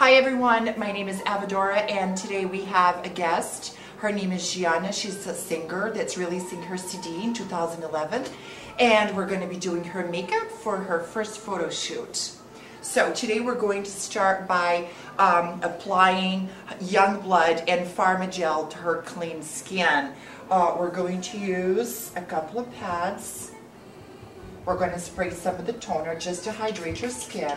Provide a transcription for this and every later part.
Hi everyone, my name is Avadora and today we have a guest. Her name is Geana. She's a singer that's releasing her CD in 2011 and we're going to be doing her makeup for her first photo shoot. So today we're going to start by applying Young Blood and Pharma Gel to her clean skin. We're going to use a couple of pads. We're going to spray some of the toner just to hydrate your skin.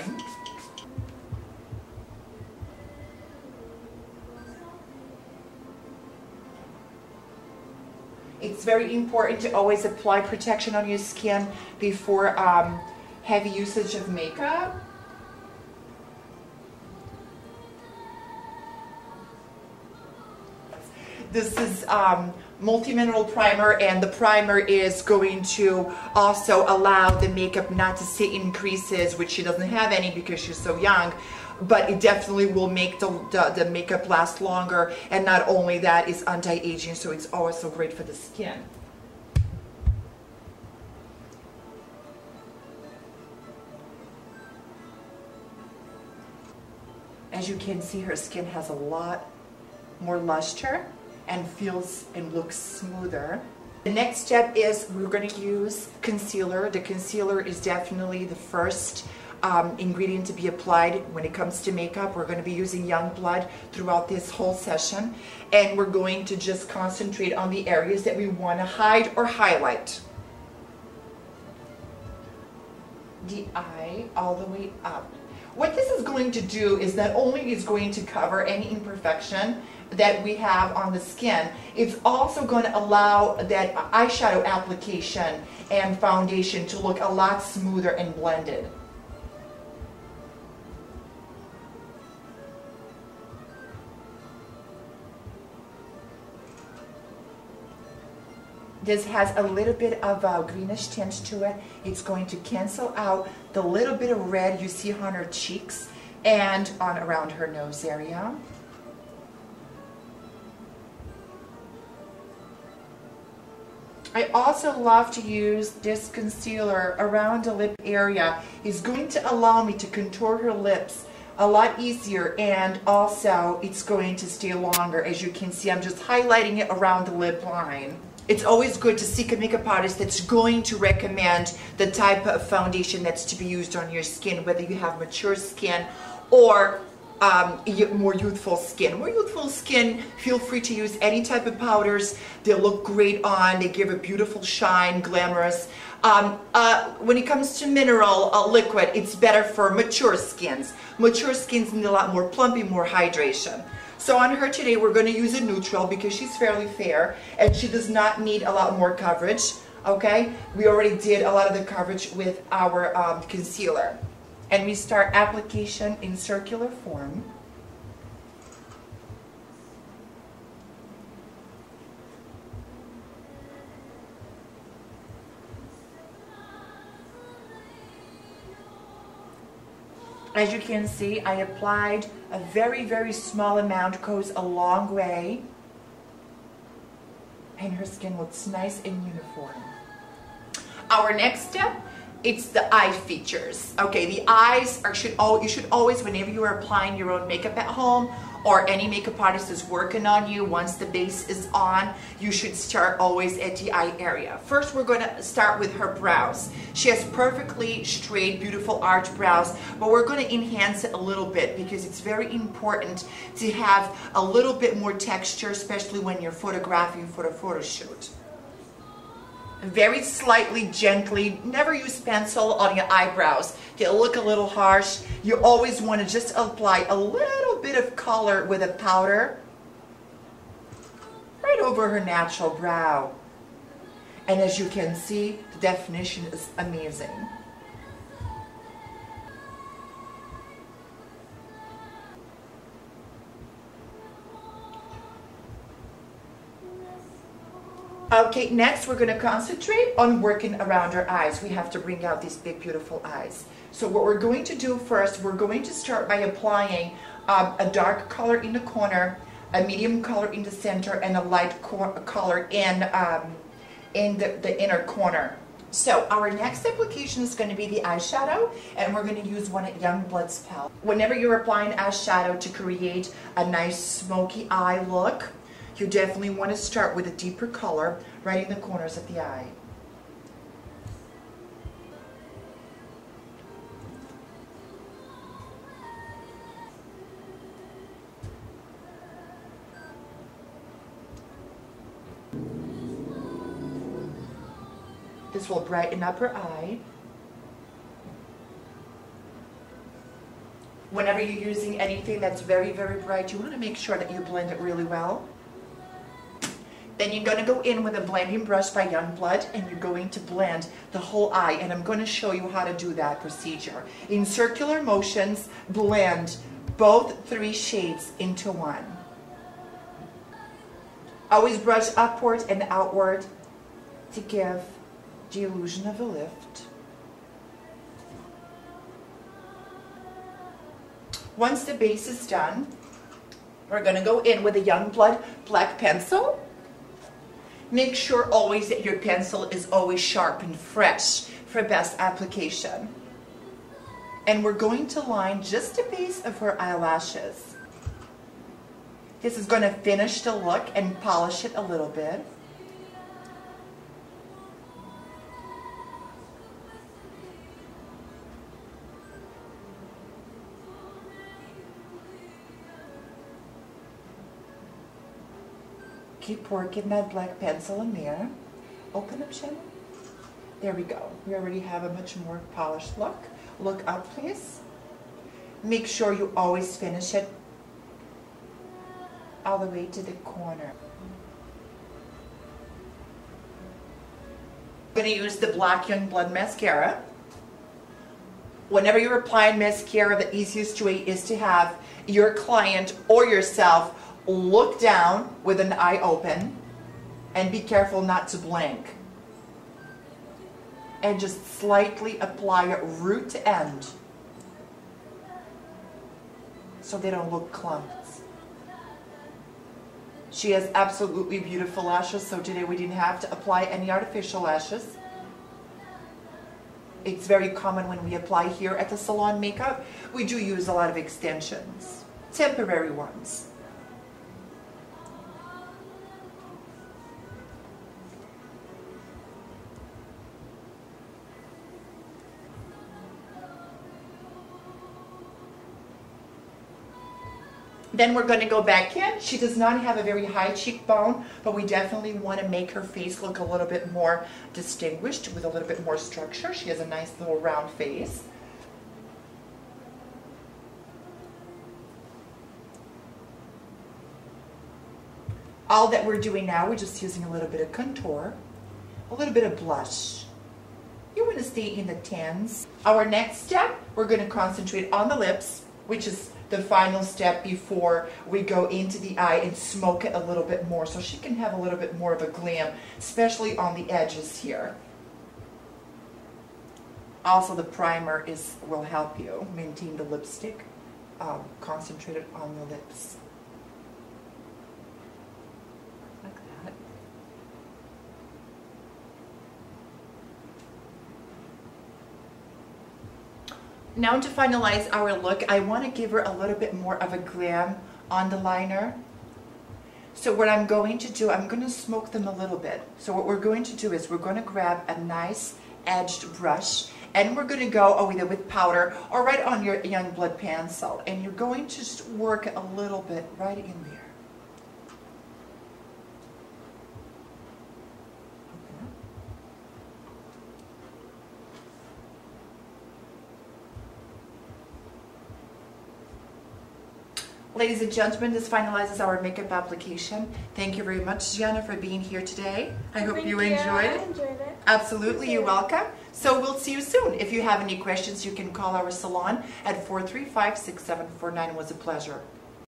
It's very important to always apply protection on your skin before heavy usage of makeup. This is multi-mineral primer, and the primer is going to also allow the makeup not to stay in creases, which she doesn't have any because she's so young, but it definitely will make the makeup last longer. And not only that, it's anti-aging, so it's also great for the skin. As you can see, her skin has a lot more luster and feels and looks smoother. The next step is we're going to use concealer. The concealer is definitely the first ingredient to be applied when it comes to makeup. We're going to be using Young Blood throughout this whole session, and we're going to just concentrate on the areas that we want to hide or highlight. The eye all the way up. What this is going to do is not only is going to cover any imperfection that we have on the skin, it's also going to allow that eyeshadow application and foundation to look a lot smoother and blended. This has a little bit of a greenish tint to it. It's going to cancel out the little bit of red you see on her cheeks and on around her nose area. I also love to use this concealer around the lip area. It's going to allow me to contour her lips a lot easier, and also it's going to stay longer. As you can see, I'm just highlighting it around the lip line. It's always good to seek a makeup artist that's going to recommend the type of foundation that's to be used on your skin, whether you have mature skin or more youthful skin. More youthful skin, feel free to use any type of powders. They look great on, they give a beautiful shine, glamorous. When it comes to mineral liquid, it's better for mature skins. Mature skins need a lot more plumping, more hydration. So on her today, we're going to use a neutral because she's fairly fair and she does not need a lot more coverage. Okay, we already did a lot of the coverage with our concealer. And we start application in circular form. As you can see, I applied a very, very small amount, goes a long way, and her skin looks nice and uniform. Our next step, it's the eye features. Okay, the eyes you should always, whenever you are applying your own makeup at home or any makeup artist is working on you, once the base is on, you should start always at the eye area. First, we're going to start with her brows. She has perfectly straight, beautiful arch brows, but we're going to enhance it a little bit because it's very important to have a little bit more texture, especially when you're photographing for a photo shoot. Very slightly, gently, never use pencil on your eyebrows. They'll look a little harsh. You always want to just apply a little bit of color with a powder right over her natural brow. And as you can see, the definition is amazing. Okay, next we're going to concentrate on working around her eyes. We have to bring out these big, beautiful eyes. So what we're going to do first, we're going to start by applying a dark color in the corner, a medium color in the center, and a light color in the inner corner. So our next application is going to be the eyeshadow, and we're going to use one at Youngblood's palette. Whenever you're applying eyeshadow to create a nice smoky eye look, you definitely want to start with a deeper color right in the corners of the eye. This will brighten up her eye. Whenever you're using anything that's very, very bright, you want to make sure that you blend it really well. Then you're going to go in with a blending brush by Youngblood, and you're going to blend the whole eye, and I'm going to show you how to do that procedure. In circular motions, blend both 3 shades into one. Always brush upward and outward to give the illusion of a lift. Once the base is done, we're going to go in with a Youngblood black pencil. Make sure always that your pencil is always sharp and fresh for best application. And we're going to line just the base of her eyelashes. This is going to finish the look and polish it a little bit. Keep working that black pencil in there. Open up, Geana. There we go. We already have a much more polished look. Look up, please. Make sure you always finish it all the way to the corner. I'm going to use the black Youngblood mascara. Whenever you're applying mascara, the easiest way is to have your client or yourself look down with an eye open and be careful not to blink. And just slightly apply it root to end so they don't look clumps. She has absolutely beautiful lashes, so today we didn't have to apply any artificial lashes. It's very common when we apply here at the salon makeup. We do use a lot of extensions, temporary ones. Then we're going to go back in. She does not have a very high cheekbone, but we definitely want to make her face look a little bit more distinguished with a little bit more structure. She has a nice little round face. All that we're doing now, we're just using a little bit of contour, a little bit of blush. You want to stay in the tans. Our next step, we're going to concentrate on the lips, which is the final step before we go into the eye and smoke it a little bit more so she can have a little bit more of a glam, especially on the edges here. Also, the primer will help you maintain the lipstick concentrated on the lips. Like that. Now to finalize our look, I want to give her a little bit more of a glam on the liner. So what I'm going to do, I'm going to smoke them a little bit. So what we're going to do is we're going to grab a nice edged brush, and we're going to go either with powder or right on your Youngblood pencil, and you're going to just work a little bit right in there. Ladies and gentlemen, this finalizes our makeup application. Thank you very much, Geana, for being here today. I hope you enjoyed it. I enjoyed it. Absolutely, you're welcome. So we'll see you soon. If you have any questions, you can call our salon at 435-6749. It was a pleasure.